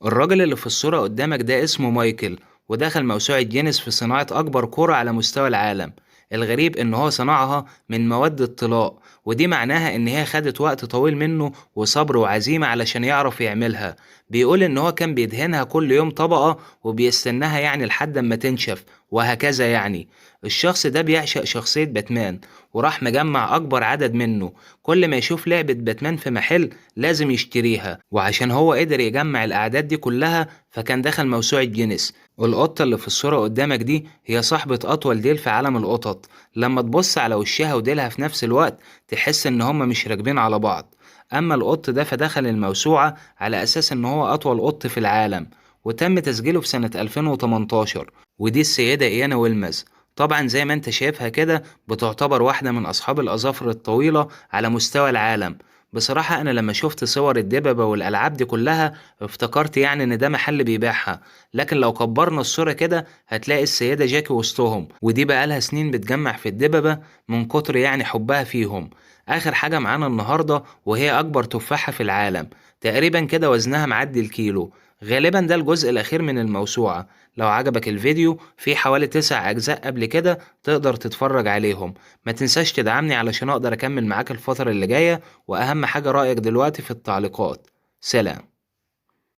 الراجل اللي في الصورة قدامك ده اسمه مايكل، ودخل موسوعة جينيس في صناعة أكبر كرة على مستوى العالم. الغريب إن هو صنعها من مواد الطلاء، ودي معناها إن هي خدت وقت طويل منه وصبر وعزيمة علشان يعرف يعملها. بيقول إن هو كان بيدهنها كل يوم طبقة وبيستناها يعني لحد ما تنشف، وهكذا يعني. الشخص ده بيعشق شخصية باتمان، وراح مجمع أكبر عدد منه. كل ما يشوف لعبة باتمان في محل لازم يشتريها، وعشان هو قدر يجمع الأعداد دي كلها فكان دخل موسوعة جينيس. والقطة اللي في الصورة قدامك دي هي صاحبة أطول ديل في عالم القطط. لما تبص على وشها وديلها في نفس الوقت تحس إن هما مش راكبين على بعض. أما القط ده فدخل الموسوعة على أساس إن هو أطول قط في العالم، وتم تسجيله في سنة 2018. ودي السيدة إيانا ويلمز. طبعا زي ما انت شايفها كده بتعتبر واحدة من أصحاب الأظافر الطويلة على مستوى العالم. بصراحة أنا لما شفت صور الدببة والألعاب دي كلها افتكرت يعني إن ده محل بيبيعها، لكن لو كبرنا الصورة كده هتلاقي السيدة جاكي وسطهم، ودي بقالها سنين بتجمع في الدببة من كتر يعني حبها فيهم. آخر حاجة معانا النهاردة وهي أكبر تفاحة في العالم، تقريبا كده وزنها معدي الكيلو. غالبا ده الجزء الأخير من الموسوعة. لو عجبك الفيديو في حوالي 9 أجزاء قبل كده تقدر تتفرج عليهم. ما تنساش تدعمني علشان أقدر أكمل معاك الفترة اللي جاية، وأهم حاجة رأيك دلوقتي في التعليقات. سلام.